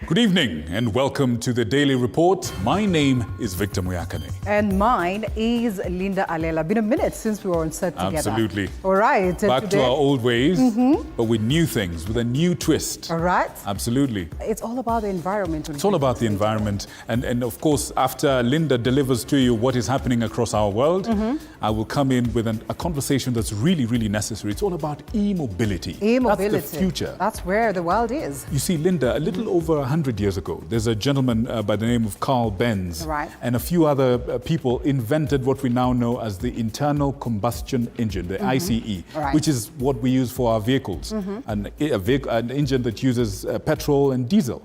Good evening and welcome to the Daily Report. My name is Victor Muyakane. And mine is Linda Alela. Been a minute since we were on set together. Absolutely. All right. Back to our old ways, but with new things, with a new twist. All right. Absolutely. It's all about the environment. It's all about the environment. And of course, after Linda delivers to you what is happening across our world, I will come in with a conversation that's really, really necessary. It's all about e-mobility. E-mobility. That's the future. That's where the world is. You see, Linda, a little over 100 years ago, there's a gentleman by the name of Carl Benz and a few other people invented what we now know as the internal combustion engine, the ICE, which is what we use for our vehicles, an engine that uses petrol and diesel.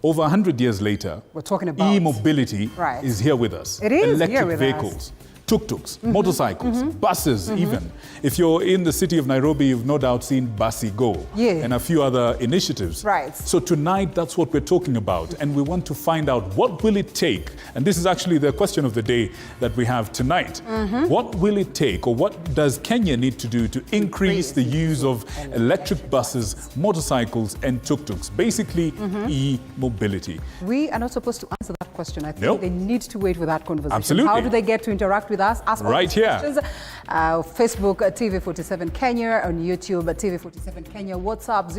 Over 100 years later, we're talking about e-mobility is here with us. It is electric here with vehicles. us. Tuk-tuks, motorcycles, buses even. If you're in the city of Nairobi, you've no doubt seen Basi Go and a few other initiatives. So tonight, that's what we're talking about. And we want to find out what will it take, and this is actually the question of the day that we have tonight. What will it take, or what does Kenya need to do to increase the use of electric buses, motorcycles, and tuk-tuks? Basically, e-mobility. We are not supposed to answer that question. I think they need to wait for that conversation. Absolutely. How do they get to interact with us? Ask right here. Facebook TV47 Kenya, on YouTube TV47 Kenya, WhatsApp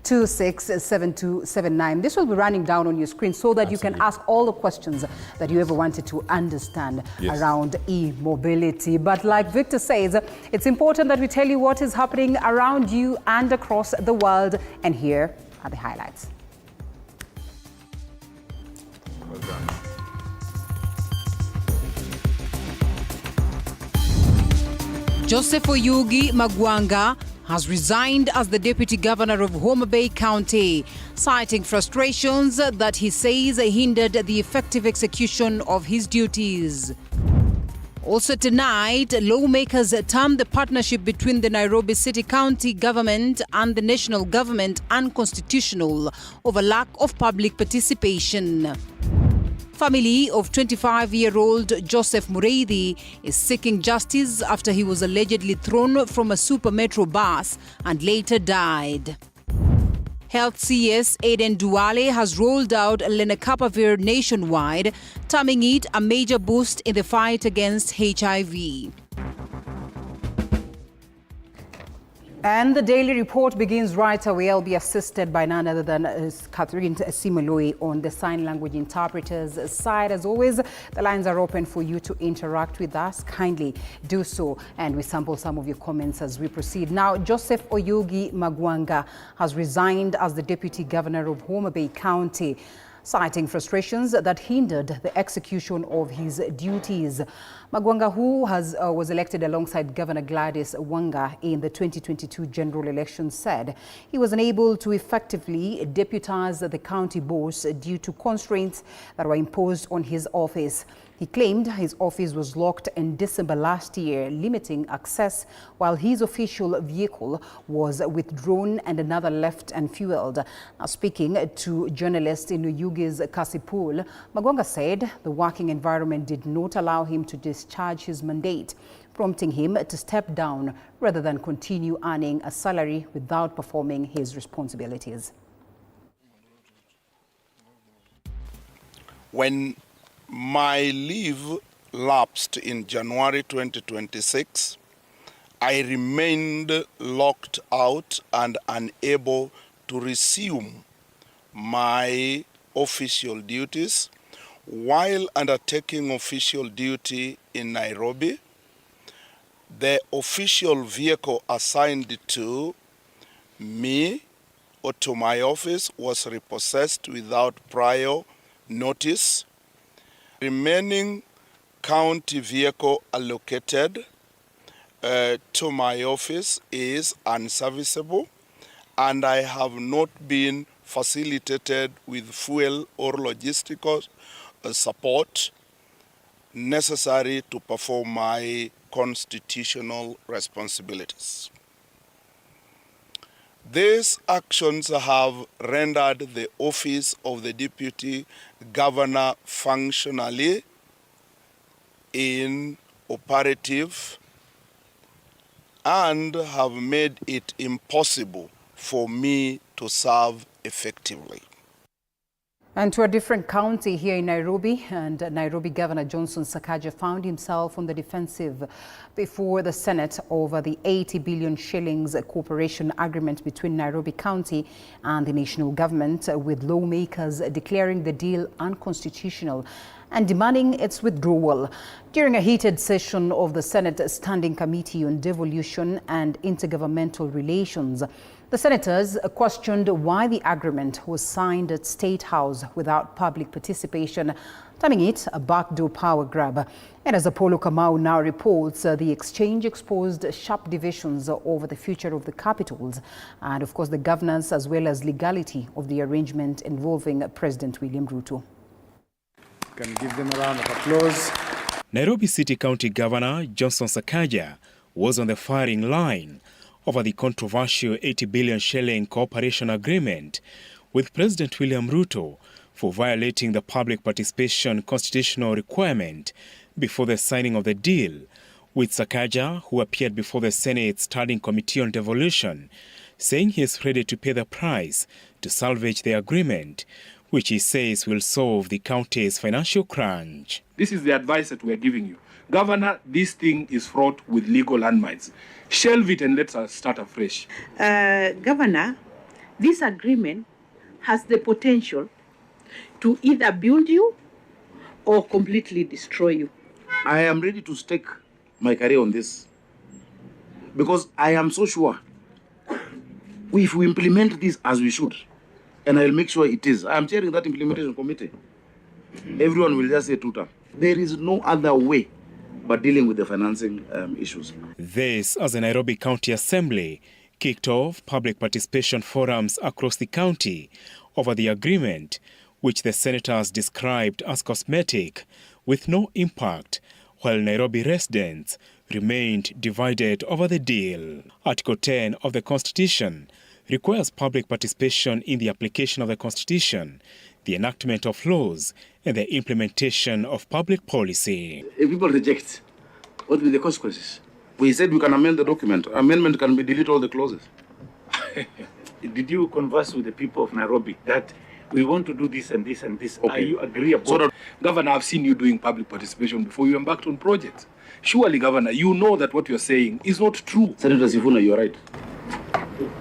0793267279. This will be running down on your screen so that you can ask all the questions that you ever wanted to understand around e-mobility. But like Victor says, it's important that we tell you what is happening around you and across the world. And here are the highlights. Well done. Joseph Oyugi Magwanga has resigned as the Deputy Governor of Homa Bay County, citing frustrations that he says hindered the effective execution of his duties. Also tonight, lawmakers termed the partnership between the Nairobi City County government and the national government unconstitutional over lack of public participation. Family of 25-year-old Joseph Mureithi is seeking justice after he was allegedly thrown from a Super Metro bus and later died. Health CS Aden Duale has rolled out lenacapavir nationwide, terming it a major boost in the fight against HIV. And the Daily Report begins right away. I'll be assisted by none other than Catherine Simoloi on the sign language interpreters side. As always, the lines are open for you to interact with us. Kindly do so, and we sample some of your comments as we proceed. Now, Joseph Oyugi Magwanga has resigned as the Deputy Governor of Homa Bay County, citing frustrations that hindered the execution of his duties. Magwanga, who was elected alongside Governor Gladys Wanga in the 2022 general election, said he was unable to effectively deputize the county boss due to constraints that were imposed on his office. He claimed his office was locked in December last year, limiting access while his official vehicle was withdrawn and another left and fueled. Now, speaking to journalists in Oyugi's Kasipul, Magwanga said the working environment did not allow him to discharge his mandate, prompting him to step down rather than continue earning a salary without performing his responsibilities. When my leave lapsed in January 2026, I remained locked out and unable to resume my official duties. While undertaking official duty in Nairobi, the official vehicle assigned to me or to my office was repossessed without prior notice. Remaining county vehicle allocated to my office is unserviceable, and I have not been facilitated with fuel or logistical support necessary to perform my constitutional responsibilities. These actions have rendered the office of the Deputy Governor functionally inoperative and have made it impossible for me to serve effectively. And to a different county here in Nairobi, and Nairobi Governor Johnson Sakaja found himself on the defensive before the Senate over the 80 billion shillings cooperation agreement between Nairobi County and the national government, with lawmakers declaring the deal unconstitutional and demanding its withdrawal. During a heated session of the Senate Standing Committee on Devolution and Intergovernmental Relations, the senators questioned why the agreement was signed at State House without public participation, terming it a backdoor power grab. And as Apollo Kamau now reports, the exchange exposed sharp divisions over the future of the capitals and, of course, the governance as well as legality of the arrangement involving President William Ruto. Can give them a round of applause. Nairobi City County Governor Johnson Sakaja was on the firing line over the controversial 80 billion shilling cooperation agreement with President William Ruto for violating the public participation constitutional requirement before the signing of the deal, with Sakaja, who appeared before the Senate Standing Committee on Devolution, saying he is ready to pay the price to salvage the agreement, which he says will solve the county's financial crunch. This is the advice that we are giving you. Governor, this thing is fraught with legal landmines. Shelve it and let us start afresh. Governor, this agreement has the potential to either build you or completely destroy you. I am ready to stake my career on this because I am so sure if we implement this as we should, and I'll make sure it is. I am chairing that implementation committee. Everyone will just say tuta. There is no other way but dealing with the financing issues. This as the Nairobi County Assembly kicked off public participation forums across the county over the agreement, which the senators described as cosmetic with no impact, while Nairobi residents remained divided over the deal. Article 10 of the Constitution requires public participation in the application of the Constitution, the enactment of laws, and the implementation of public policy. If people reject, what will be the consequences? We said we can amend the document. Amendment can be delete all the clauses. Did you converse with the people of Nairobi that we want to do this and this and this? Okay. Are you agreeable? Governor, I've seen you doing public participation before you embarked on projects. Surely, Governor, you know that what you're saying is not true. Senator Sifuna, you're right.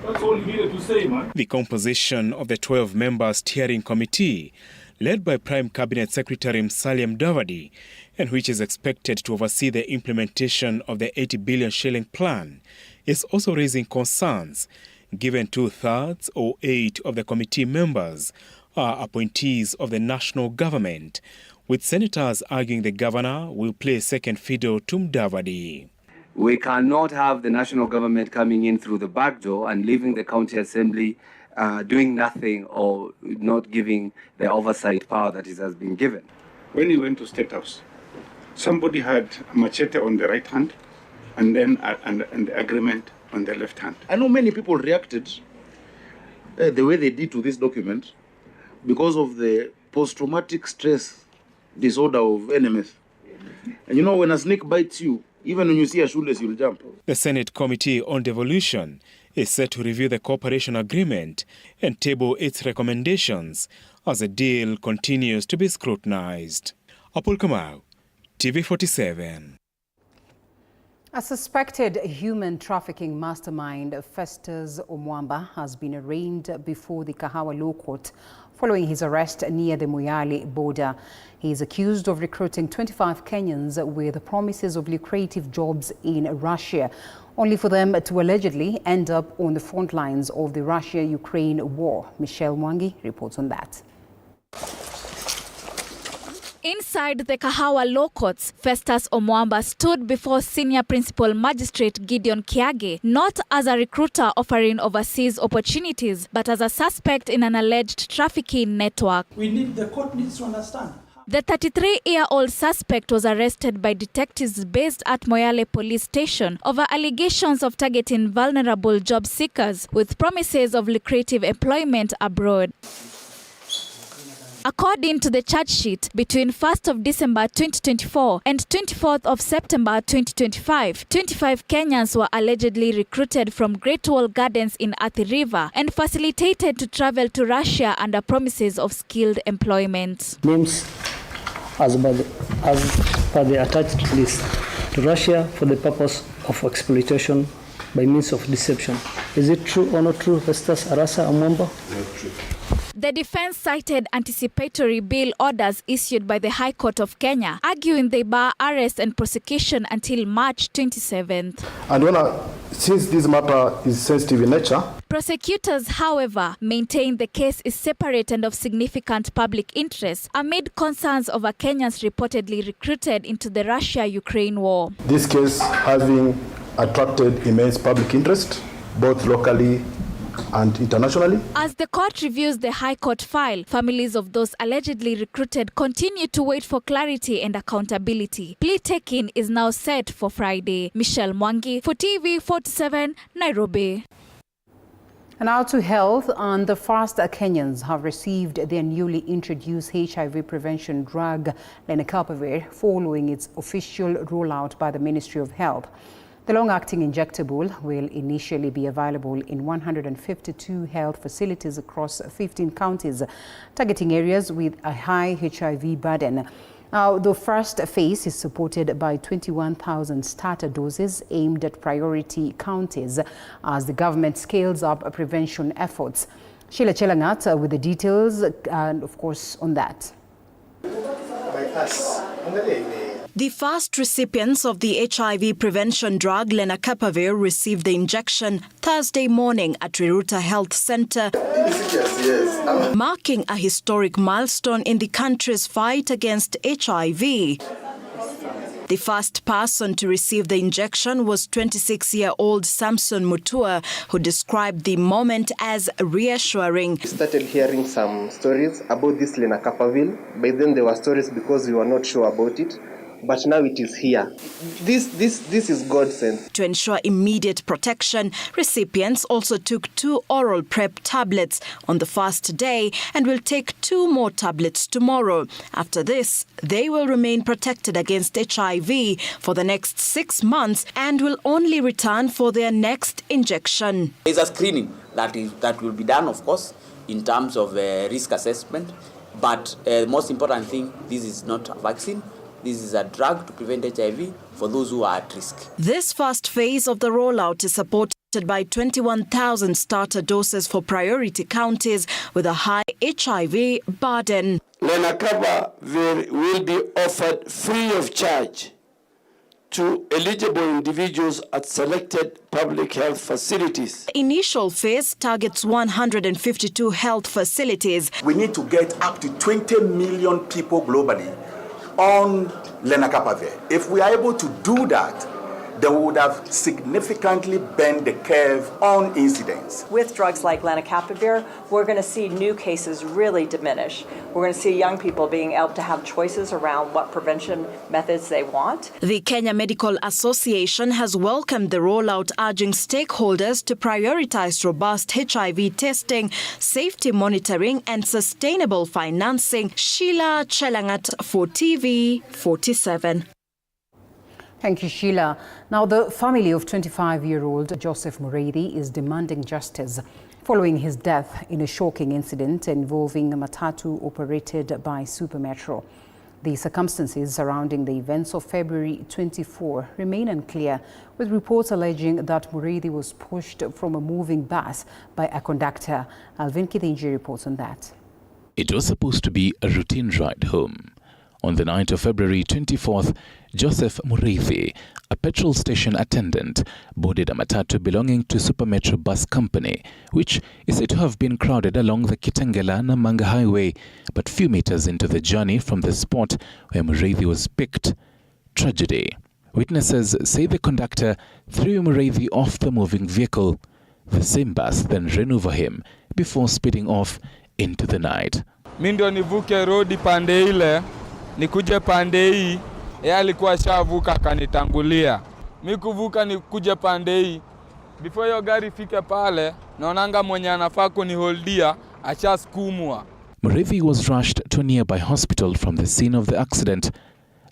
That's all you needed to say, man. The composition of the 12-member steering committee, led by Prime Cabinet Secretary Musalia Mudavadi, and which is expected to oversee the implementation of the 80 billion shilling plan, is also raising concerns, given 2/3 or 8 of the committee members are appointees of the national government, with senators arguing the governor will play second fiddle to Mudavadi. We cannot have the national government coming in through the back door and leaving the county assembly doing nothing or not giving the oversight power that it has been given. When you went to State House, somebody had a machete on the right hand and then and the agreement on the left hand. I know many people reacted the way they did to this document because of the post-traumatic stress disorder of NMS. And you know, when a snake bites you, even when you see a shoelace, you'll jump. The Senate Committee on Devolution is set to review the cooperation agreement and table its recommendations as the deal continues to be scrutinized. Apollo Kamau, TV47. A suspected human trafficking mastermind, Festus Omwamba, has been arraigned before the Kahawa Law Court following his arrest near the Moyale border. He is accused of recruiting 25 Kenyans with promises of lucrative jobs in Russia, only for them to allegedly end up on the front lines of the Russia-Ukraine war. Michelle Mwangi reports on that. Inside the Kahawa Law Courts, Festus Omwamba stood before Senior Principal Magistrate Gideon Kiage, not as a recruiter offering overseas opportunities, but as a suspect in an alleged trafficking network. The court needs to understand. The 33-year-old suspect was arrested by detectives based at Moyale Police Station over allegations of targeting vulnerable job seekers with promises of lucrative employment abroad. According to the charge sheet, between 1st of December 2024 and 24th of September 2025, 25 Kenyans were allegedly recruited from Great Wall Gardens in Athi River and facilitated to travel to Russia under promises of skilled employment. Names as per the attached list to Russia for the purpose of exploitation by means of deception. Is it true or not true, Festus Arasa Amwamba? Not true. The defense cited anticipatory bail orders issued by the High Court of Kenya, arguing they bar arrest and prosecution until March 27th. And since this matter is sensitive in nature, prosecutors, however, maintain the case is separate and of significant public interest amid concerns over Kenyans reportedly recruited into the Russia-Ukraine war. This case having attracted immense public interest, both locally and internationally. As the court reviews the High Court file, families of those allegedly recruited continue to wait for clarity and accountability. Plea taking is now set for Friday. Michelle Mwangi for TV47, Nairobi. And now to health, and the first Kenyans have received their newly introduced HIV prevention drug, lenacapavir, following its official rollout by the Ministry of Health. The long-acting injectable will initially be available in 152 health facilities across 15 counties, targeting areas with a high HIV burden. Now, the first phase is supported by 21,000 starter doses aimed at priority counties as the government scales up prevention efforts. Sheila Chelangat with the details, and of course, on that. The first recipients of the HIV prevention drug lenacapavir received the injection Thursday morning at Riruta Health Center, marking a historic milestone in the country's fight against HIV. The first person to receive the injection was 26-year-old Samson Mutua, who described the moment as reassuring. We started hearing some stories about this lenacapavir. By then there were stories because we were not sure about it. But now it is here. This is God sent. To ensure immediate protection, recipients also took 2 oral PrEP tablets on the first day and will take 2 more tablets tomorrow. After this, they will remain protected against HIV for the next 6 months and will only return for their next injection. There's a screening that will be done, of course, in terms of risk assessment. But the most important thing, this is not a vaccine. This is a drug to prevent HIV for those who are at risk. This first phase of the rollout is supported by 21,000 starter doses for priority counties with a high HIV burden. Lenacapavir will be offered free of charge to eligible individuals at selected public health facilities. The initial phase targets 152 health facilities. We need to get up to 20 million people globally on lenacapavir. If we are able to do that, then we would have significantly bent the curve on incidence. With drugs like lenacapavir, we're going to see new cases really diminish. We're going to see young people being able to have choices around what prevention methods they want. The Kenya Medical Association has welcomed the rollout, urging stakeholders to prioritize robust HIV testing, safety monitoring, and sustainable financing. Sheila Chelangat for TV47. Thank you, Sheila. Now, the family of 25-year-old Joseph Mureithi is demanding justice following his death in a shocking incident involving a matatu operated by Super Metro. The circumstances surrounding the events of February 24 remain unclear, with reports alleging that Mureithi was pushed from a moving bus by a conductor. Alvin Kithinji reports on that. It was supposed to be a routine ride home. On the night of February 24th, Joseph Mureithi, a petrol station attendant, boarded a matatu belonging to Super Metro Bus Company, which is said to have been crowded along the Kitengela-Namanga Highway, but few meters into the journey from the spot where Mureithi was picked. Tragedy. Witnesses say the conductor threw Mureithi off the moving vehicle. The same bus then ran over him before speeding off into the night. Mimi ndio nivuke road pande ile, nikuje pande hii, yeye alikuwa shavuka akanitangulia. Mimi kuvuka nikuje pande hii. Before hiyo gari fike pale, naonanga mwenye anafaa kuniholdia ashasukumwa. Muriithi was rushed to a nearby hospital from the scene of the accident,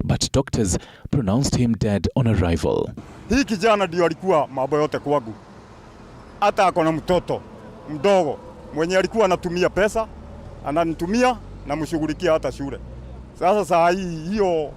but doctors pronounced him dead on arrival. Hii kijana ndio alikuwa mambo yote kwangu. Hata akona mtoto mdogo mwenye alikuwa anatumia pesa, ananitumia na mshughulikia hata shule. Sasa saa hii hiyo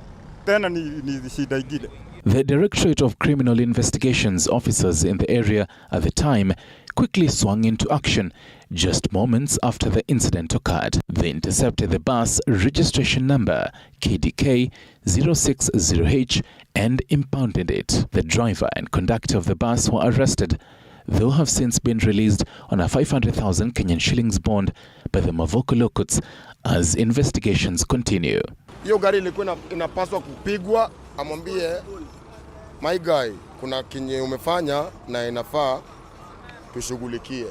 tena ni shida ingine. The Directorate of Criminal Investigations officers in the area at the time quickly swung into action just moments after the incident occurred. They intercepted the bus registration number KDK 060H and impounded it. The driver and conductor of the bus were arrested, though have since been released on a 500,000 Kenyan shillings bond by the Mavoko Lokuts as investigations continue. Hiyo gari ilikuwa inapaswa kupigwa, amwambie my guy, kuna kinye umefanya na inafaa tushughulikie.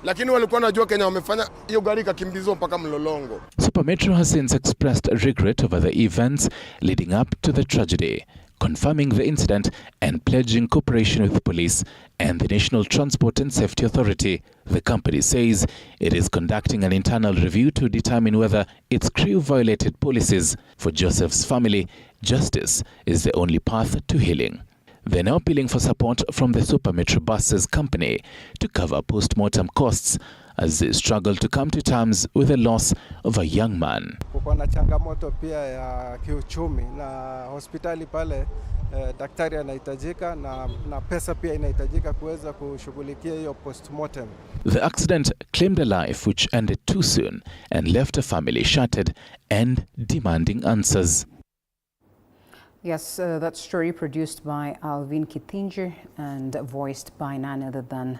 Lakini walikuwa wanajua Kenya wamefanya, hiyo gari ikakimbizwa mpaka Mlolongo. Super Metro has since expressed regret over the events leading up to the tragedy, confirming the incident and pledging cooperation with police and the National Transport and Safety Authority. The company says it is conducting an internal review to determine whether its crew violated policies. For Joseph's family, justice is the only path to healing. They're now appealing for support from the Super Metro Buses company to cover post-mortem costs as they struggle to come to terms with the loss of a young man. Kuko na changamoto pia ya kiuchumi na hospitali pale daktari anahitajika na pesa pia inahitajika kuweza kushughulikia hiyo post-mortem. The accident claimed a life which ended too soon and left a family shattered and demanding answers. Yes, that story produced by Alvin Kithinger and voiced by none other than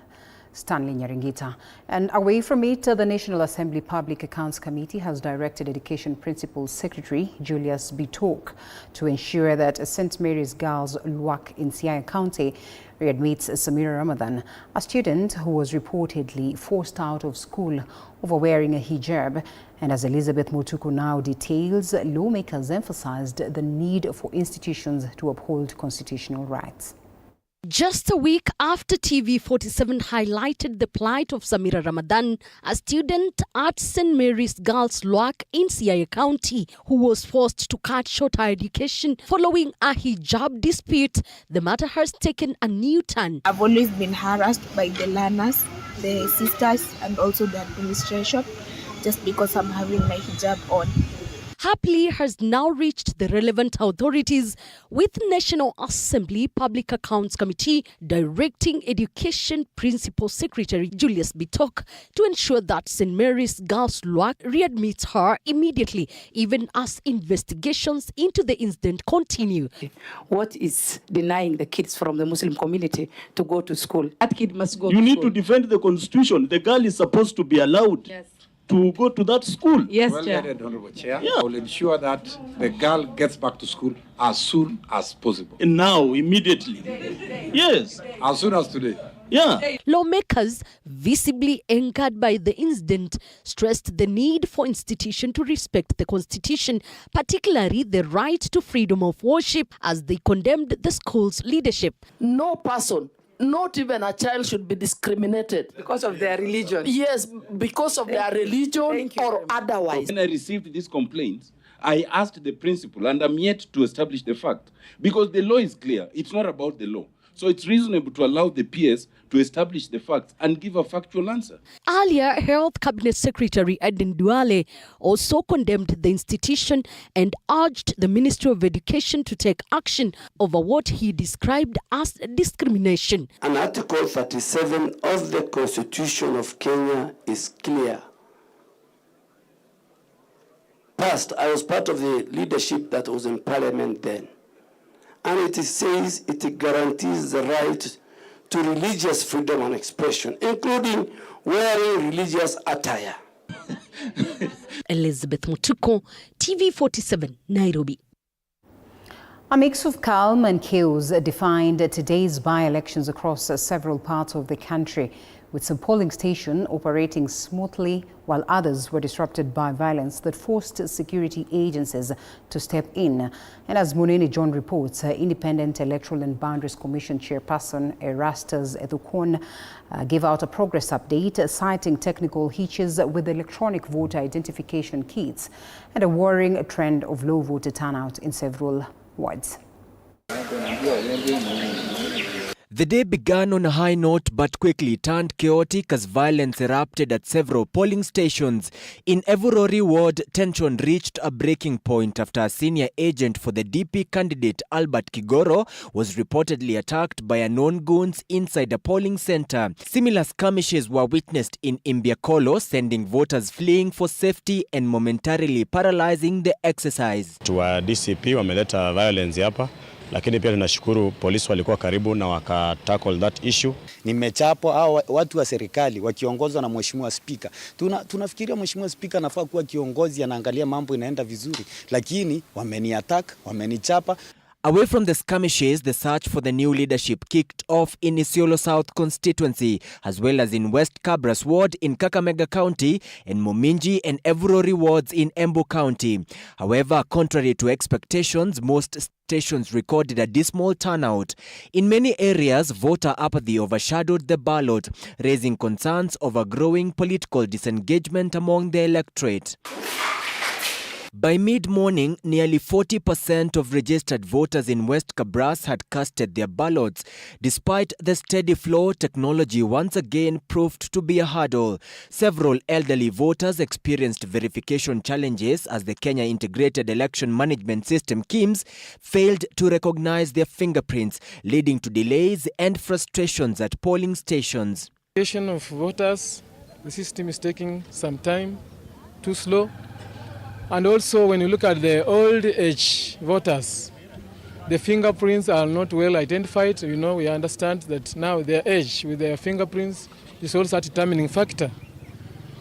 Stanley Nyaringita. And away from it, the National Assembly Public Accounts Committee has directed Education Principal Secretary Julius Bitok to ensure that St. Mary's Girls Luak in Siaya County readmits Samira Ramadan, a student who was reportedly forced out of school over wearing a hijab. And as Elizabeth Mutuku now details, lawmakers emphasized the need for institutions to uphold constitutional rights. Just a week after TV47 highlighted the plight of Samira Ramadan, a student at St. Mary's Girls Luak in Siaya County who was forced to cut short her education following a hijab dispute, the matter has taken a new turn. I've always been harassed by the learners, the sisters and also the administration just because I'm having my hijab on. Her plea has now reached the relevant authorities, with National Assembly Public Accounts Committee directing Education Principal Secretary Julius Bitok to ensure that St. Mary's Girls Luak readmits her immediately, even as investigations into the incident continue. What is denying the kids from the Muslim community to go to school? That kid must go to school. You need to defend the constitution. The girl is supposed to be allowed. Yes. To go to that school. Yes, well Chair. Added, Honorable Chair. Yeah. I will ensure that the girl gets back to school as soon as possible. And now, immediately. Yes. As soon as today. Yeah. Lawmakers, visibly angered by the incident, stressed the need for institutions to respect the Constitution, particularly the right to freedom of worship, as they condemned the school's leadership. No person, not even a child, should be discriminated. Because of their religion? Yes, because of their religion or otherwise. When I received these complaints, I asked the principal, and I'm yet to establish the fact, because the law is clear. It's not about the law. So it's reasonable to allow the PS to establish the facts and give a factual answer. Earlier, Health Cabinet Secretary Eden Duale also condemned the institution and urged the Ministry of Education to take action over what he described as discrimination. And Article 37 of the Constitution of Kenya is clear. Past, I was part of the leadership that was in Parliament then. And it says it guarantees the right to religious freedom and expression, including wearing religious attire. Elizabeth Mutuku, TV47, Nairobi. A mix of calm and chaos defined today's by-elections across several parts of the country, with some polling stations operating smoothly while others were disrupted by violence that forced security agencies to step in. And as Munene John reports, Independent Electoral and Boundaries Commission Chairperson Erastus Ethukon gave out a progress update citing technical hitches with electronic voter identification kits and a worrying trend of low voter turnout in several wards. The day began on a high note but quickly turned chaotic as violence erupted at several polling stations. In Evurori ward, tension reached a breaking point after a senior agent for the DP candidate Albert Kigoro was reportedly attacked by unknown goons inside a polling center. Similar skirmishes were witnessed in Imbiakolo, sending voters fleeing for safety and momentarily paralyzing the exercise. Wa DCP wameleta violence hapa. Lakini pia tunashukuru polisi walikuwa karibu na wakatackle that issue. Nimechapo au watu wa serikali wakiongozwa na mheshimiwa spika. Tunafikiria mheshimiwa spika anafaa kuwa kiongozi, anaangalia mambo inaenda vizuri, lakini wameni-attack, wamenichapa. Away from the skirmishes, the search for the new leadership kicked off in Isiolo South constituency, as well as in West Kabras ward in Kakamega County and Muminji and Evurori wards in Embu County. However, contrary to expectations, most stations recorded a dismal turnout. In many areas, voter apathy overshadowed the ballot, raising concerns over growing political disengagement among the electorate. By mid-morning, nearly 40% of registered voters in West Kabras had casted their ballots. Despite the steady flow, technology once again proved to be a hurdle. Several elderly voters experienced verification challenges as the Kenya Integrated Election Management System KIMS failed to recognize their fingerprints, leading to delays and frustrations at polling stations. Verification of voters, the system is taking some time, too slow. And also when you look at the old age voters, the fingerprints are not well identified. You know, we understand that now their age with their fingerprints is also a determining factor.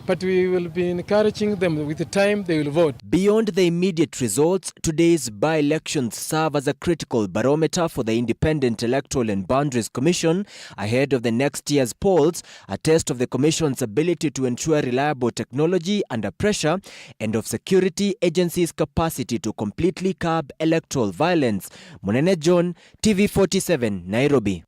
But we will be encouraging them with the time they will vote. Beyond the immediate results, today's by-elections serve as a critical barometer for the Independent Electoral and Boundaries Commission ahead of the next year's polls, a test of the Commission's ability to ensure reliable technology under pressure and of security agencies' capacity to completely curb electoral violence. Munene John, TV47, Nairobi.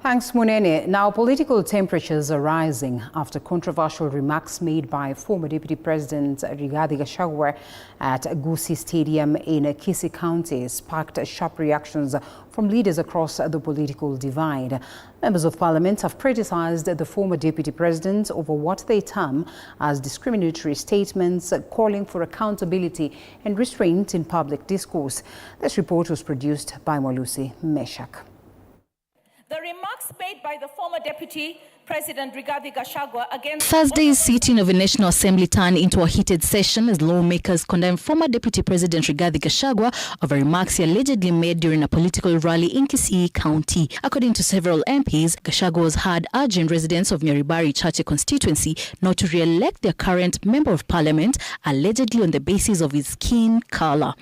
Thanks, Munene. Now, political temperatures are rising after controversial remarks made by former Deputy President Rigathi Gachagua at Gusii Stadium in Kisii County sparked sharp reactions from leaders across the political divide. Members of Parliament have criticized the former Deputy President over what they term as discriminatory statements, calling for accountability and restraint in public discourse. This report was produced by Mwalusi Meshak. The remarks made by the former Deputy President Rigathi Gachagua against Thursday's sitting of the National Assembly turned into a heated session as lawmakers condemned former Deputy President Rigathi Gachagua over remarks he allegedly made during a political rally in Kisii County. According to several MPs, Gachagua was heard urging residents of Nyaribari Chache constituency not to re-elect their current Member of Parliament, allegedly on the basis of his skin color.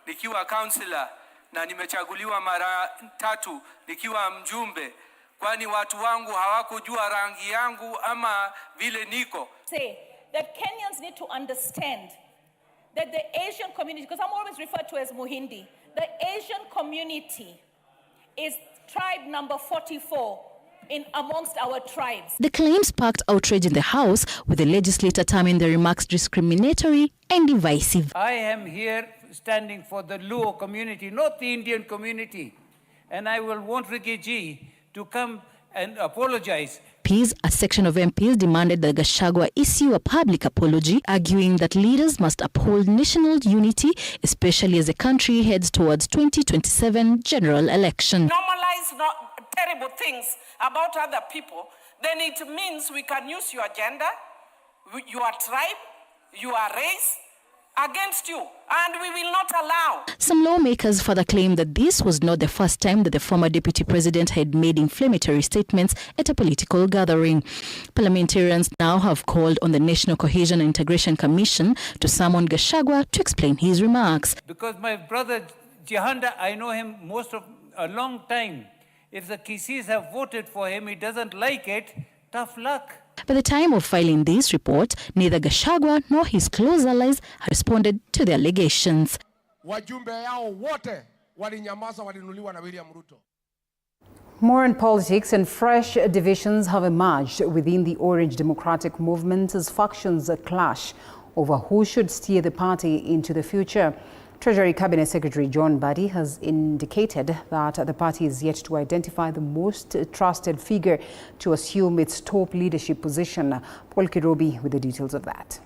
Nikiwa councillor na nimechaguliwa mara 3 nikiwa mjumbe, kwani watu wangu hawakujua rangi yangu ama vile niko. Say that Kenyans need to understand that the Asian community, because I'm always referred to as Muhindi, the Asian community is tribe number 44 in amongst our tribes. The claim sparked outrage in the House, with the legislator terming the remarks discriminatory and divisive. I am here standing for the Luo community, not the Indian community. And I will want Ricky G to come and apologize. A section of MPs demanded that Gachagua issue a public apology, arguing that leaders must uphold national unity, especially as the country heads towards 2027 general election. Normalize terrible things about other people, then it means we can use your gender, your tribe, your race against you, and we will not allow. Some lawmakers further claimed that this was not the first time that the former deputy president had made inflammatory statements at a political gathering. Parliamentarians now have called on the National Cohesion and Integration Commission to summon Gachagua to explain his remarks. Because my brother Jihanda, I know him most of a long time. If the Kisis have voted for him, he doesn't like it, Tough luck. By the time of filing this report, neither Gachagua nor his close allies have responded to the allegations. Wajumbe yao wote walinyamaza, walinuliwa na William Ruto. More on politics, and fresh divisions have emerged within the Orange Democratic Movement as factions clash over who should steer the party into the future. Treasury Cabinet Secretary John Mbadi has indicated that the party is yet to identify the most trusted figure to assume its top leadership position. Paul Kirobi with the details of that.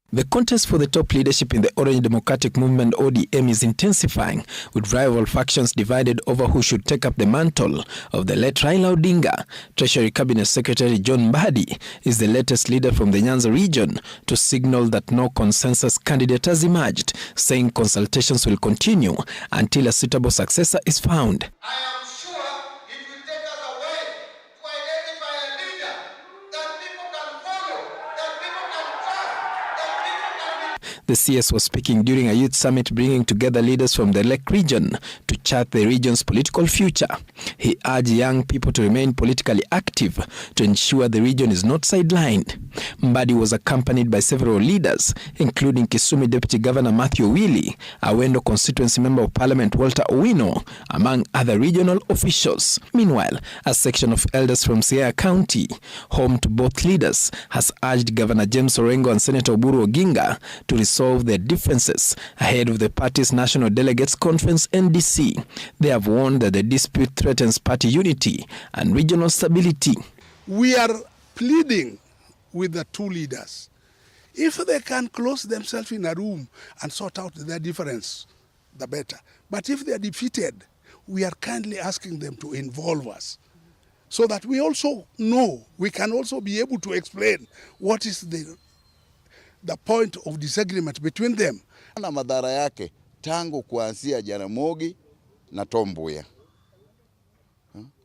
The contest for the top leadership in the Orange Democratic Movement ODM is intensifying, with rival factions divided over who should take up the mantle of the late Raila Odinga. Treasury Cabinet Secretary John Mbadi is the latest leader from the Nyanza region to signal that no consensus candidate has emerged, saying consultations will continue until a suitable successor is found. The CS was speaking during a youth summit bringing together leaders from the Lake region to chart the region's political future. He urged young people to remain politically active to ensure the region is not sidelined. Mbadi was accompanied by several leaders, including Kisumu Deputy Governor Matthew Owili, Awendo Constituency Member of Parliament Walter Owino, among other regional officials. Meanwhile, a section of elders from Siaya County, home to both leaders, has urged Governor James Orengo and Senator Oburu Oginga to resolve their differences ahead of the party's National Delegates Conference NDC. They have warned that the dispute threatens party unity and regional stability. We are pleading with the two leaders. If they can close themselves in a room and sort out their difference, the better. But if they are defeated, we are kindly asking them to involve us so that we also know, we can also be able to explain what is the point of disagreement between them. Na madhara yake tangu kuanzia Jaramogi na Tom Mboya.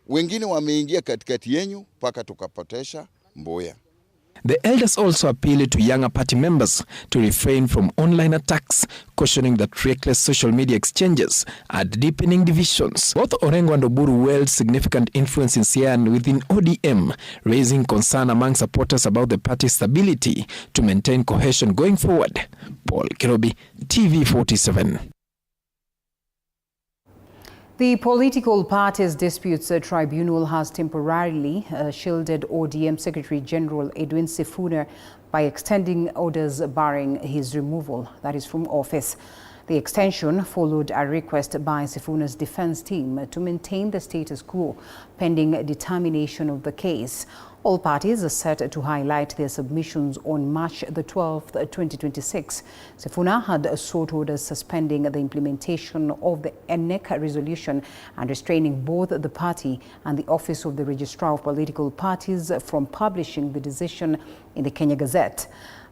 Wengine wameingia katikati yenyu mpaka tukapotesha Mboya. The elders also appealed to younger party members to refrain from online attacks, cautioning that reckless social media exchanges are deepening divisions. Both Orengo and Oburu wield significant influence in Siaya and within ODM, raising concern among supporters about the party's stability to maintain cohesion going forward. Paul Kirobi, TV47. The Political Parties Disputes Tribunal has temporarily shielded ODM Secretary General Edwin Sifuna by extending orders barring his removal, that is from office. The extension followed a request by Sifuna's defense team to maintain the status quo pending determination of the case. All parties are set to highlight their submissions on March the 12th, 2026. Sifuna had sought orders suspending the implementation of the ENEC resolution and restraining both the party and the Office of the Registrar of Political Parties from publishing the decision in the Kenya Gazette.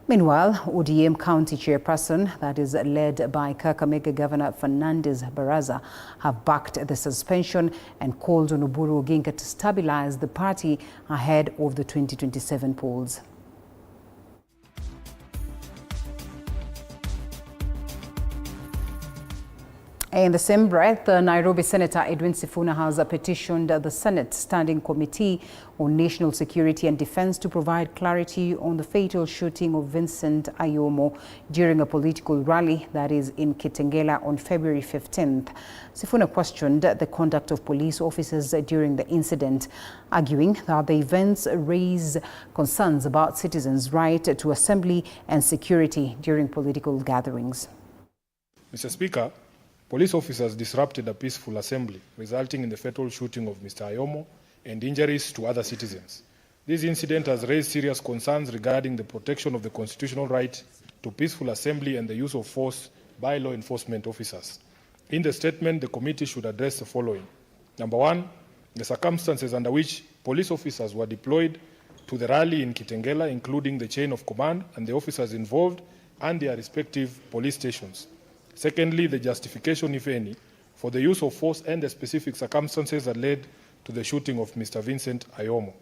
Meanwhile, ODM County Chairperson, that is led by Kakamega Governor Fernandez Baraza, have backed the suspension and called on Oburu Oginga to stabilize the party ahead of the 2027 polls. In the same breath, Nairobi Senator Edwin Sifuna has petitioned the Senate Standing Committee on National Security and Defense to provide clarity on the fatal shooting of Vincent Ayomo during a political rally that is in Kitengela on February 15th. Sifuna questioned the conduct of police officers during the incident, arguing that the events raise concerns about citizens' right to assembly and security during political gatherings. Mr. Speaker, police officers disrupted a peaceful assembly, resulting in the fatal shooting of Mr. Ayomo and injuries to other citizens. This incident has raised serious concerns regarding the protection of the constitutional right to peaceful assembly and the use of force by law enforcement officers. In the statement, the committee should address the following. Number one, the circumstances under which police officers were deployed to the rally in Kitengela, including the chain of command and the officers involved and their respective police stations. Secondly, the justification, if any, for the use of force and the specific circumstances that led to the shooting of Mr. Vincent Ayomo.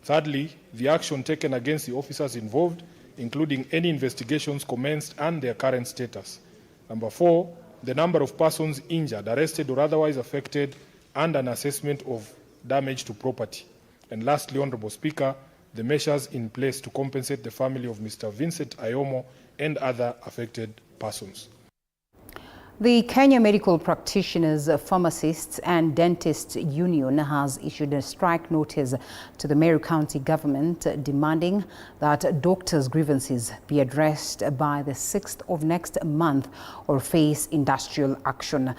Thirdly, the action taken against the officers involved, including any investigations commenced and their current status. Number four, the number of persons injured, arrested or otherwise affected, and an assessment of damage to property. And lastly, Honorable Speaker, the measures in place to compensate the family of Mr. Vincent Ayomo and other affected persons. The Kenya Medical Practitioners, Pharmacists and Dentists Union has issued a strike notice to the Meru County government demanding that doctors' grievances be addressed by the 6th of next month or face industrial action.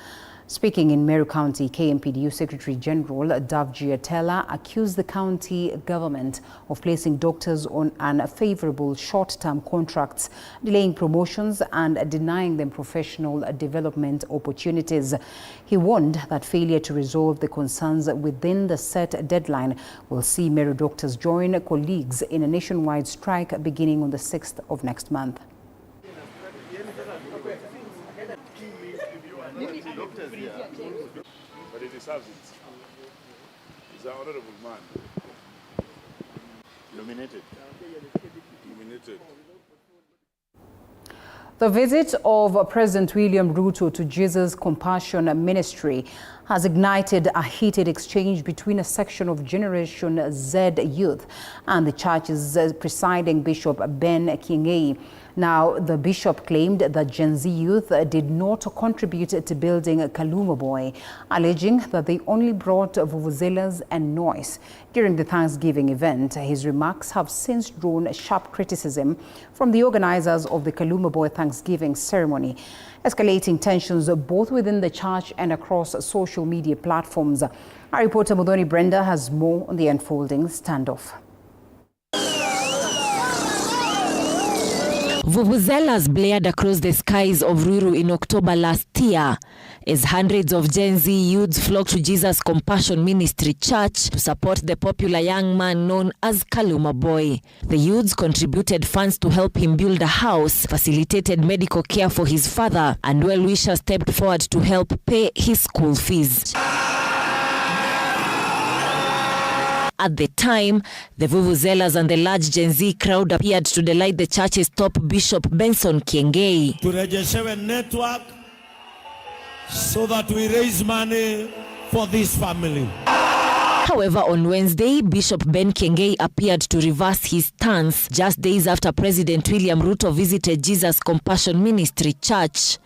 Speaking in Meru County, KMPDU Secretary General Alela accused the county government of placing doctors on unfavorable short-term contracts, delaying promotions and denying them professional development opportunities. He warned that failure to resolve the concerns within the set deadline will see Meru doctors join colleagues in a nationwide strike beginning on the 6th of next month. But he deserves it. He's an honorable man. Nominated. The visit of President William Ruto to Jesus Compassion Ministry has ignited a heated exchange between a section of Generation Z youth and the church's presiding Bishop Ben King'ei. Now, the bishop claimed that Gen Z youth did not contribute to building Kaluma Boy, alleging that they only brought vuvuzelas and noise during the Thanksgiving event. His remarks have since drawn sharp criticism from the organizers of the Kaluma Boy Thanksgiving ceremony, escalating tensions both within the church and across social media platforms. Our reporter Mudhoni Brenda has more on the unfolding standoff. Vuvuzelas blared across the skies of Ruiru in October last year as hundreds of Gen Z youths flocked to Jesus Compassion Ministry Church to support the popular young man known as Kaluma Boy. The youths contributed funds to help him build a house, facilitated medical care for his father, and well-wishers stepped forward to help pay his school fees. At the time, the vuvuzelas and the large Gen Z crowd appeared to delight the church's top Bishop Benson King'ei. Turejeshewe network so that we raise money for this family. However, on Wednesday, Bishop Ben King'ei appeared to reverse his stance just days after President William Ruto visited Jesus Compassion Ministry Church.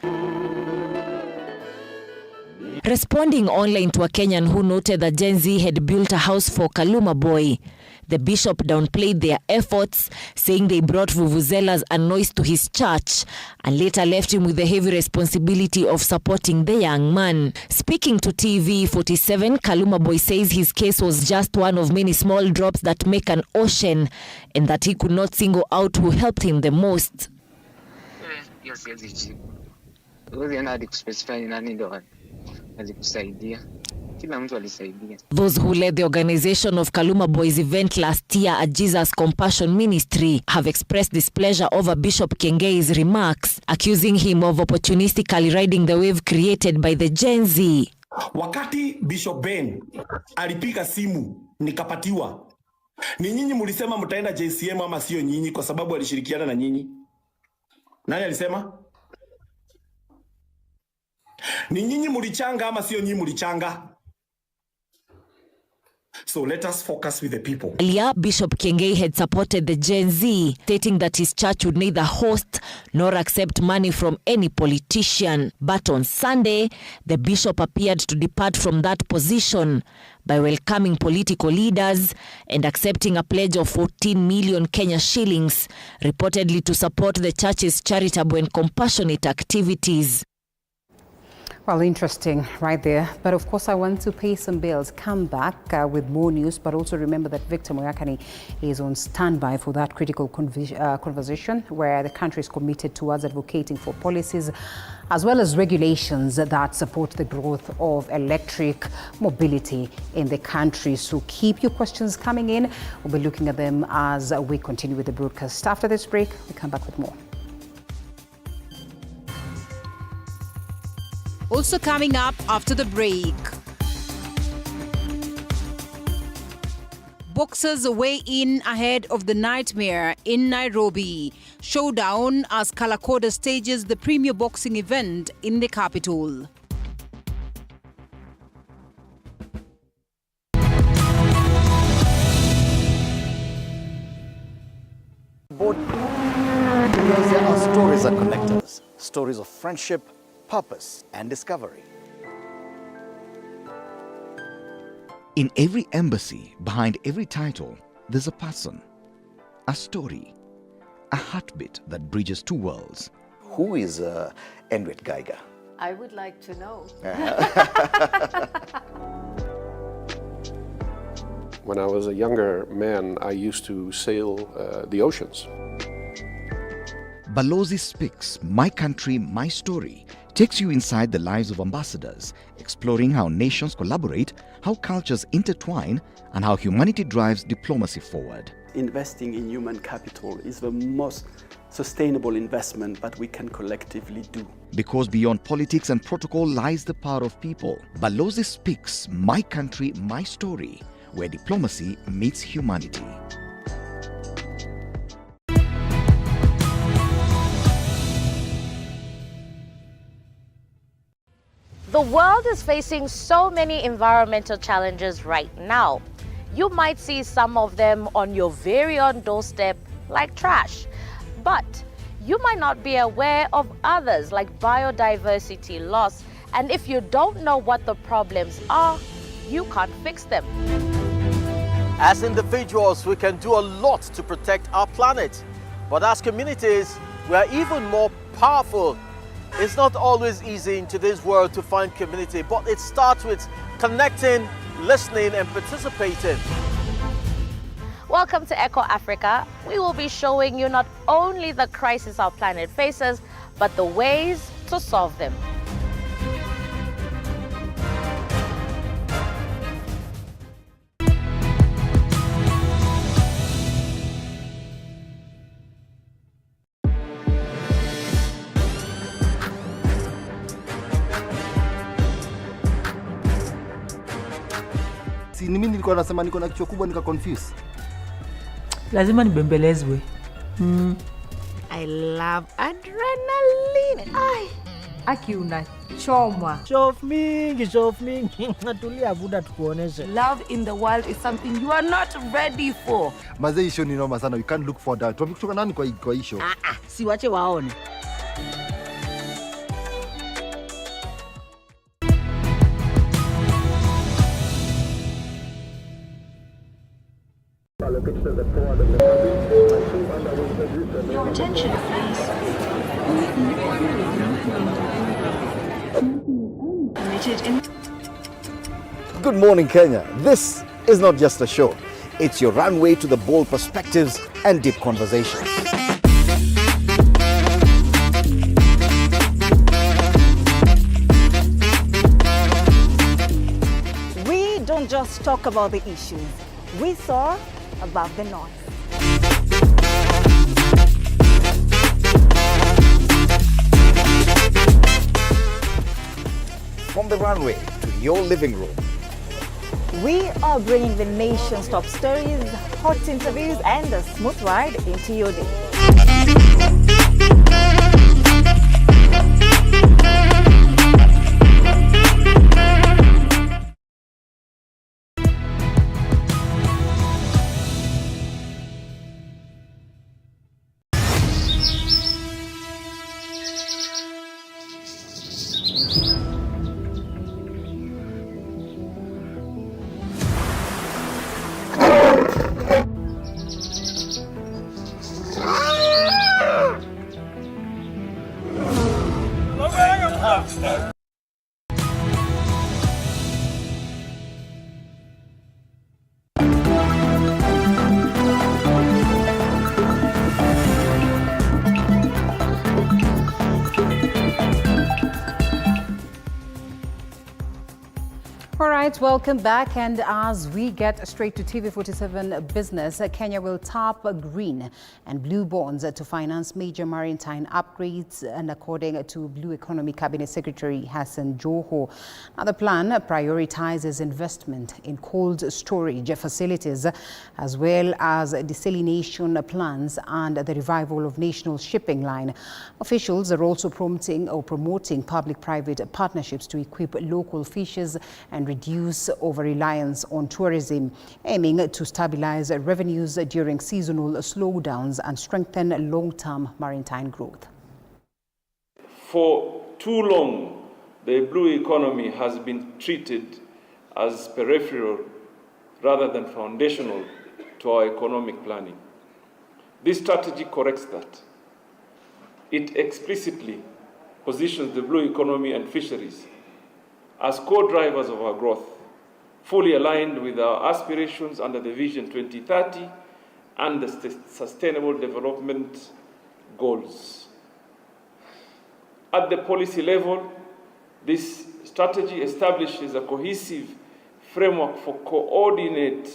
Responding online to a Kenyan who noted that Gen Z had built a house for Kaluma Boy, the bishop downplayed their efforts, saying they brought vuvuzelas and noise to his church and later left him with the heavy responsibility of supporting the young man. Speaking to TV47, Kaluma Boy says his case was just one of many small drops that make an ocean and that he could not single out who helped him the most. Those who led the organization of Kaluma Boy's event last year at Jesus Compassion Ministry have expressed displeasure over Bishop King'ei's remarks, accusing him of opportunistically riding the wave created by the Gen Z. Wakati Bishop Ben alipiga simu nikapatiwa, ni nyinyi mulisema mtaenda JCM ama sio nyinyi kwa sababu alishirikiana na nyinyi? Nani alisema? Ni nyinyi mulichanga ama sio nyinyi mulichanga? So let us focus with the people. Earlier, Bishop King'ei had supported the Gen Z, stating that his church would neither host nor accept money from any politician. But on Sunday, the bishop appeared to depart from that position by welcoming political leaders and accepting a pledge of 14 million Kenya shillings, reportedly to support the church's charitable and compassionate activities. Well, interesting right there. But of course, I want to pay some bills. Come back with more news, but also remember that Victor Moyakani is on standby for that critical conversation where the country is committed towards advocating for policies as well as regulations that support the growth of electric mobility in the country. So keep your questions coming in. We'll be looking at them as we continue with the broadcast. After this break, we come back with more. Also coming up after the break, boxers weigh in ahead of the nightmare in Nairobi. Showdown as Kalakoda stages the premier boxing event in the capital. stories of friendship, purpose, and discovery. In every embassy, behind every title, there's a person, a story, a heartbeat that bridges two worlds. Who is Enwet Geiger? I would like to know. When I was a younger man, I used to sail the oceans. Balozi Speaks, My Country, My Story, takes you inside the lives of ambassadors, exploring how nations collaborate, how cultures intertwine, and how humanity drives diplomacy forward. Investing in human capital is the most sustainable investment that we can collectively do. Because beyond politics and protocol lies the power of people. Balozi Speaks, My Country, My Story, where diplomacy meets humanity. The world is facing so many environmental challenges right now. You might see some of them on your very own doorstep, like trash. But you might not be aware of others, like biodiversity loss. And if you don't know what the problems are, you can't fix them. As individuals, we can do a lot to protect our planet. But as communities, we are even more powerful. It's not always easy in today's world to find community, but it starts with connecting, listening, and participating. Welcome to Echo Africa. We will be showing you not only the crisis our planet faces, but the ways to solve them. Si mimi nilikuwa nasema niko na kichwa kubwa nika confuse. Lazima nibembelezwe. I love adrenaline. Ai, aki unachomwa. Shof mingi. Natulia buda tukuoneshe. Love in the world is something you are not ready for. Mazee show ni noma sana. You can't look for that. Tuambie kutoka nani kwa show? Si wache waone. Your attention, please. Good morning, Kenya. This is not just a show. It's your runway to the bold perspectives and deep conversations. We don't just talk about the issues. We soar above the noise. From the runway to your living room. We are bringing the nation's top stories, hot interviews, and a smooth ride into your day. All right, welcome back. And as we get straight to TV47 business, Kenya will tap green and blue bonds to finance major maritime upgrades. And according to Blue Economy Cabinet Secretary Hassan Joho, now the plan prioritizes investment in cold storage facilities, as well as desalination plants and the revival of national shipping line. Officials are also promoting public-private partnerships to equip local fishers and reduce over-reliance on tourism, aiming to stabilize revenues during seasonal slowdowns and strengthen long-term maritime growth. For too long, the blue economy has been treated as peripheral rather than foundational to our economic planning. This strategy corrects that. It explicitly positions the blue economy and fisheries as core drivers of our growth, fully aligned with our aspirations under the Vision 2030 and the Sustainable Development Goals. At the policy level, this strategy establishes a cohesive framework for coordinate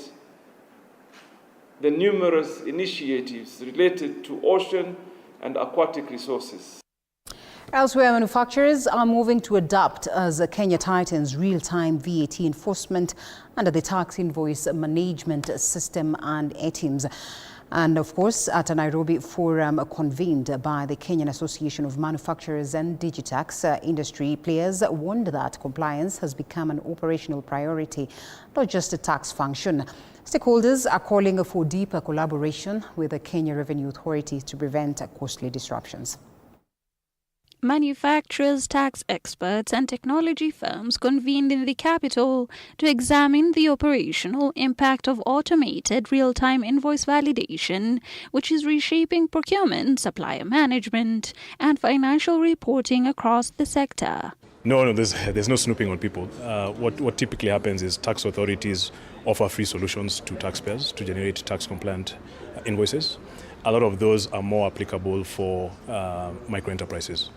the numerous initiatives related to ocean and aquatic resources. Elsewhere, manufacturers are moving to adapt as Kenya tightens real-time VAT enforcement under the tax invoice management system and ATIMS. And of course, at a Nairobi forum convened by the Kenyan Association of Manufacturers and Digitax, industry players warned that compliance has become an operational priority, not just a tax function. Stakeholders are calling for deeper collaboration with the Kenya Revenue Authority to prevent costly disruptions. Manufacturers, tax experts and technology firms convened in the capital to examine the operational impact of automated real-time invoice validation, which is reshaping procurement, supplier management and financial reporting across the sector. No, there's no snooping on people. What typically happens is tax authorities offer free solutions to taxpayers to generate tax-compliant invoices. A lot of those are more applicable for micro-enterprises.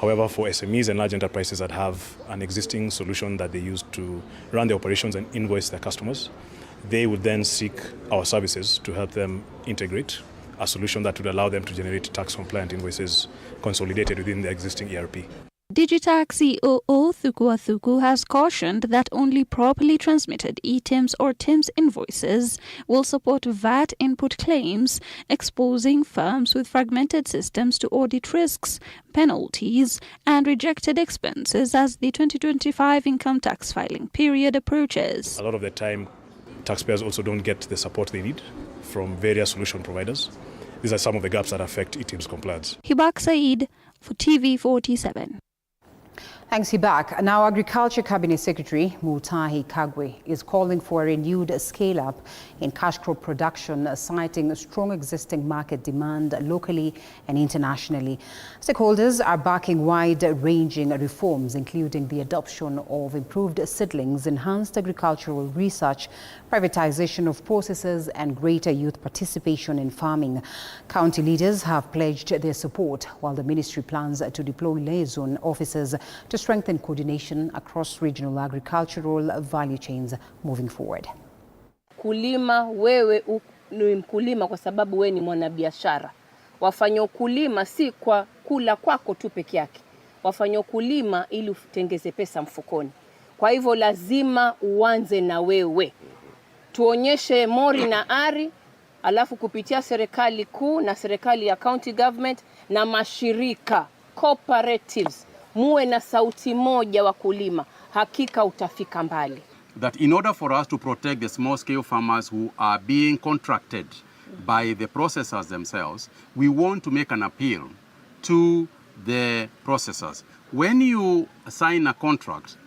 However, for SMEs and large enterprises that have an existing solution that they use to run their operations and invoice their customers, they would then seek our services to help them integrate a solution that would allow them to generate tax-compliant invoices consolidated within their existing ERP. Digitax COO Thukua Thuku has cautioned that only properly transmitted eTIMS or TIMS invoices will support VAT input claims, exposing firms with fragmented systems to audit risks, penalties, and rejected expenses as the 2025 income tax filing period approaches. A lot of the time, taxpayers also don't get the support they need from various solution providers. These are some of the gaps that affect eTIMS compliance. Hibak Said for TV47. Thanks, Hibak. Now, Agriculture Cabinet Secretary Mutahi Kagwe is calling for a renewed scale-up in cash crop production, citing strong existing market demand locally and internationally. Stakeholders are backing wide-ranging reforms, including the adoption of improved seedlings, enhanced agricultural research, privatization of processes, and greater youth participation in farming. County leaders have pledged their support, while the ministry plans to deploy liaison officers to strengthen coordination across regional agricultural value chains moving forward. Kulima, wewe ni mkulima kwa sababu wewe ni mwanabiashara. Wafanya ukulima si kwa kula kwako tu peke yake. Wafanya ukulima ili utengeze pesa mfukoni. Kwa hivyo lazima uanze na wewe. Tuonyeshe mori na ari, alafu kupitia serikali kuu na serikali ya county government na mashirika, cooperatives, muwe na sauti moja wakulima, hakika utafika mbali. That in order for us to protect the small-scale farmers who are being contracted by the processors themselves, we want to make an appeal to the processors. When you sign a contract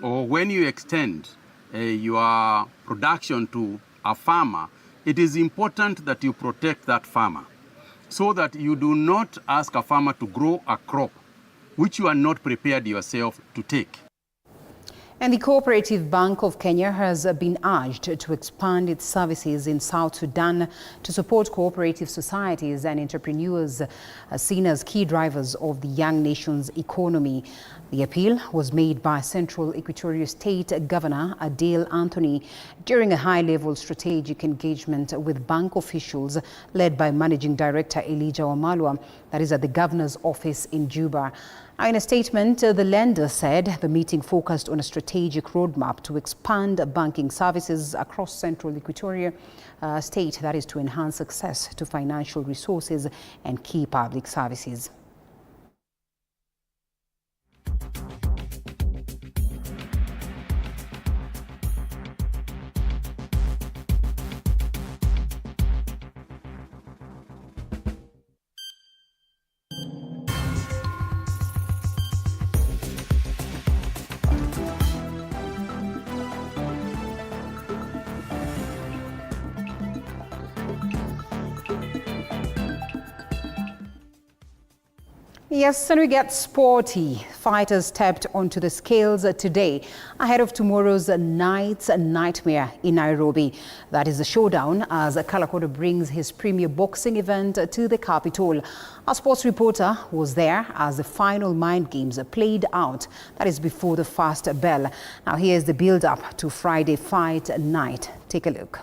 or when you extend your production to a farmer, it is important that you protect that farmer so that you do not ask a farmer to grow a crop which you are not prepared yourself to take. And the Cooperative Bank of Kenya has been urged to expand its services in South Sudan to support cooperative societies and entrepreneurs seen as key drivers of the young nation's economy. The appeal was made by Central Equatorial State Governor Adele Anthony during a high-level strategic engagement with bank officials led by Managing Director Elijah Wamalwa, that is at the Governor's office in Juba. In a statement, the lender said the meeting focused on a strategic roadmap to expand banking services across Central Equatoria State, that is to enhance access to financial resources and key public services. Yes, and we get sporty. Fighters stepped onto the scales today ahead of tomorrow's night's nightmare in Nairobi. That is the showdown as Kalakoda brings his premier boxing event to the capital. Our sports reporter was there as the final mind games played out. That is before the first bell. Now here's the build-up to Friday fight night. Take a look.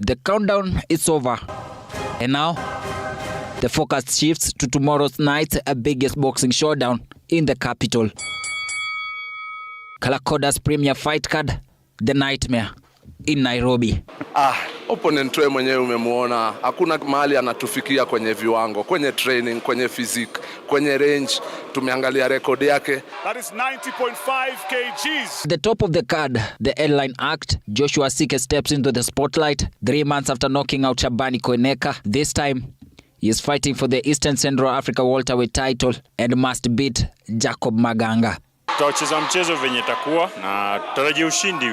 The countdown is over. And now, the focus shifts to tomorrow's night's biggest boxing showdown in the capital. Kalakoda's premier fight card, the nightmare in Nairobi. Opponent wewe mwenyewe umemuona, hakuna mahali anatufikia kwenye viwango, kwenye training, kwenye physique, kwenye range, tumeangalia record yake. That is 90.5 kgs. The top of the card, the headline act, Joshua Sike steps into the spotlight 3 months after knocking out Shabani Koineka. This time, he is fighting for the Eastern Central Africa welterweight title and must beat Jacob Maganga. Tutacheza mchezo venye takuwa na tutarajia ushindi.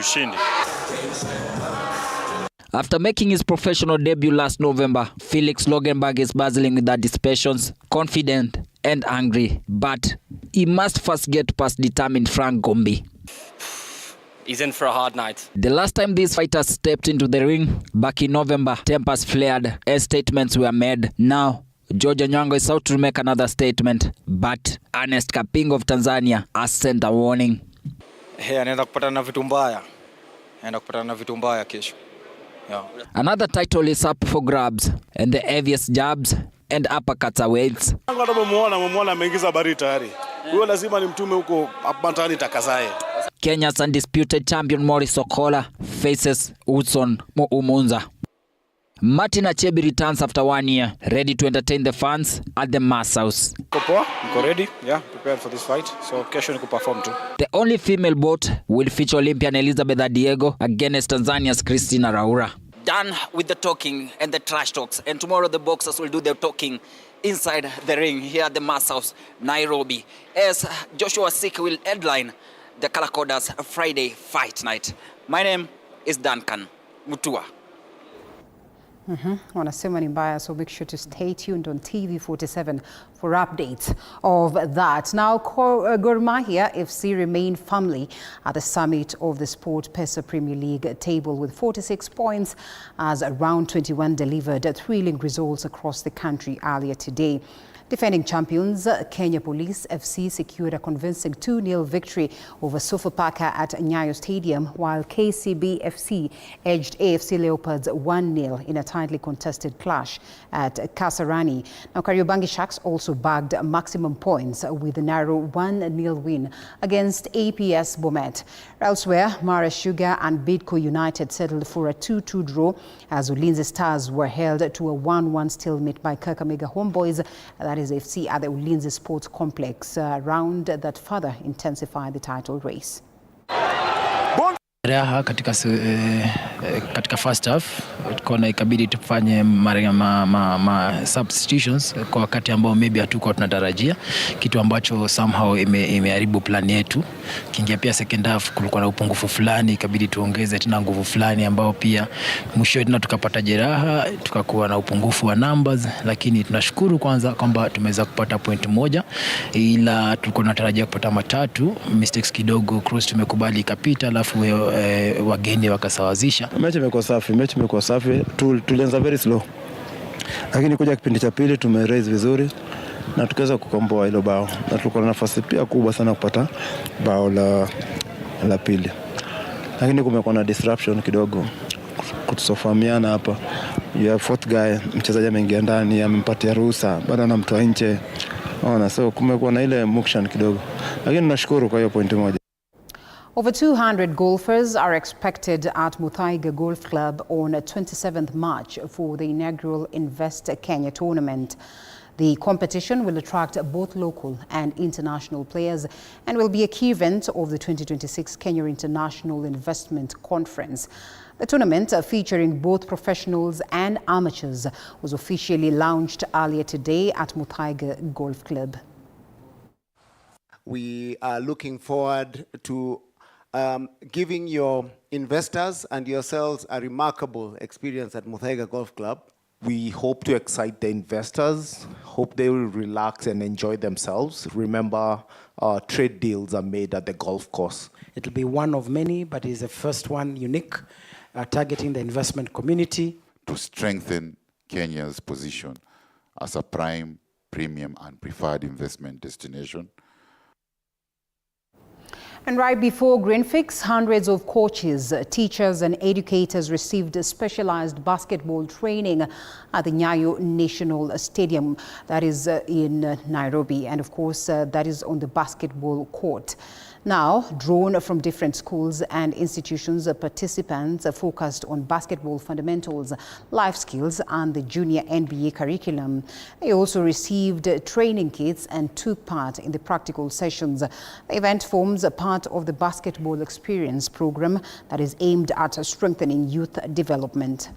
After making his professional debut last November, Felix Logenberg is battling with anticipations, confident and angry. But he must first get past determined Frank Gombi. He's in for a hard night. The last time these fighters stepped into the ring, back in November, tempers flared as statements were made. Now, George Nyango is out to make another statement. But Ernest Kaping of Tanzania has sent a warning. Anaenda kupatana na vitu mbaya kesho. Yeah. Another title is up for grabs, and the heaviest jabs and uppercuts awaits. Kenya's undisputed champion Morris Okola faces Hudson Muumunza. Martin Achebi returns after 1 year, ready to entertain the fans at the Mass House. Niko ready, prepared for this fight, so kesho niko perform too. The only female bout will feature Olympian Elizabeth Adiego against Tanzania's Christina Raura. Done with the talking and the trash talks, and tomorrow the boxers will do their talking inside the ring here at the Mass House, Nairobi, as Joshua Sike will headline the Kalakoda's Friday fight night. My name is Duncan Mutua. Wanasema ni mbaya, so make sure to stay tuned on TV47 for updates of that. Now, Gor Mahia FC remain firmly at the summit of the Sport Pesa Premier League table with 46 points as round 21 delivered thrilling results across the country earlier today. Defending champions Kenya Police FC secured a convincing 2-0 victory over Sofapaka at Nyayo Stadium, while KCB FC edged AFC Leopards 1-0 in a tightly contested clash at Kasarani. Now, Kariobangi Sharks also bagged maximum points with a narrow 1-0 win against APS Bomet. Elsewhere, Mara Sugar and Bidco United settled for a 2-2 draw as Ulinzi Stars were held to a 1-1 stalemate by Kakamega Homeboys. That is FC at the Ulinzi Sports Complex, round that further intensified the title race. Raha katika first half tukaona ikabidi tufanye substitutions kwa wakati ambao maybe hatukuwa tunatarajia, kitu ambacho somehow imeharibu plan yetu. Kiingia pia second half kulikuwa na upungufu fulani, ikabidi tuongeze tena nguvu fulani ambao pia mwisho tena tukapata jeraha, tukakuwa na upungufu wa numbers, lakini tunashukuru kwanza kwamba tumeweza kupata point moja, ila tulikuwa tunatarajia kupata matatu. Mistakes kidogo, cross tumekubali ikapita, alafu wageni wakasawazisha. Mechi imekuwa safi, tulianza very slow, lakini kuja kipindi cha pili tumeraise vizuri na tukaweza kukomboa hilo bao, na tulikuwa na nafasi pia kubwa sana kupata bao la pili, lakini kumekuwa na disruption kidogo kutosofahamiana hapa. Ya fourth guy mchezaji ameingia ndani, amempatia ruhusa bado anamtoa nje, so kumekuwa na ile motion kidogo, lakini tunashukuru kwa hiyo point moja. Over 200 golfers are expected at Muthaiga Golf Club on 27th March for the inaugural Invest Kenya tournament. The competition will attract both local and international players and will be a key event of the 2026 Kenya International Investment Conference. The tournament, featuring both professionals and amateurs, was officially launched earlier today at Muthaiga Golf Club. We are looking forward to giving your investors and yourselves a remarkable experience at Muthaiga Golf Club. We hope to excite the investors, hope they will relax and enjoy themselves. Remember, trade deals are made at the golf course. It'll be one of many, but it's the first one, unique, targeting the investment community. To strengthen Kenya's position as a prime, premium and preferred investment destination. And right before Greenfix, hundreds of coaches, teachers and educators received specialized basketball training at the Nyayo National Stadium that is in Nairobi. And of course, that is on the basketball court. Now, drawn from different schools and institutions, participants focused on basketball fundamentals, life skills, and the junior NBA curriculum. They also received training kits and took part in the practical sessions. The event forms a part of the basketball experience program that is aimed at strengthening youth development.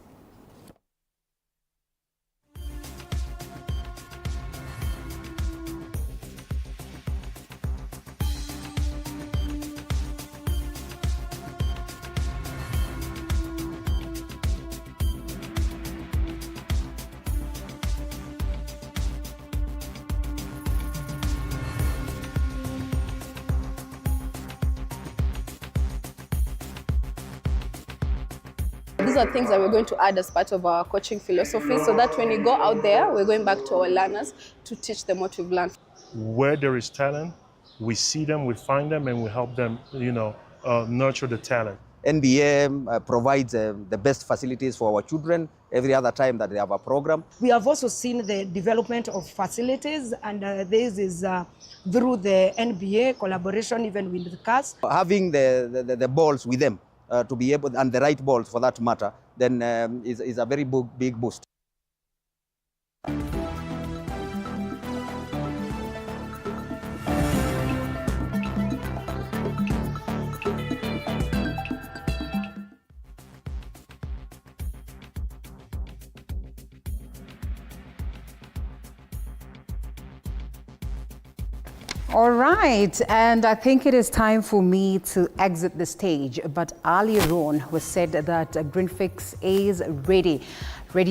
These are things that we're going to add as part of our coaching philosophy so that when we go out there, we're going back to our learners to teach them what we've learned. Where there is talent, we see them, we find them, and we help them, nurture the talent. NBA provides the best facilities for our children every other time that they have a program. We have also seen the development of facilities, and this is through the NBA collaboration, even with the CAS. Having the balls with them to be able, and the right balls for that matter, then is a very big boost. All right, and I think it is time for me to exit the stage. But earlier on, we said that Greenfix is ready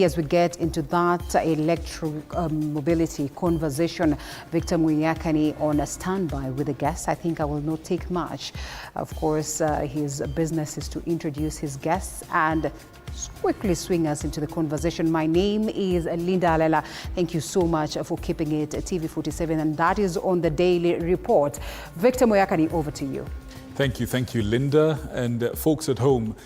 as we get into that electromobility conversation. Victor Muyakani on a standby with a guest. I think I will not take much. Of course, his business is to introduce his guests and quickly swing us into the conversation. My name is Linda Alela. Thank you so much for keeping it TV47, and that is on the Daily Report. Victor Muyakani, over to you. Thank you, Linda. And folks at home,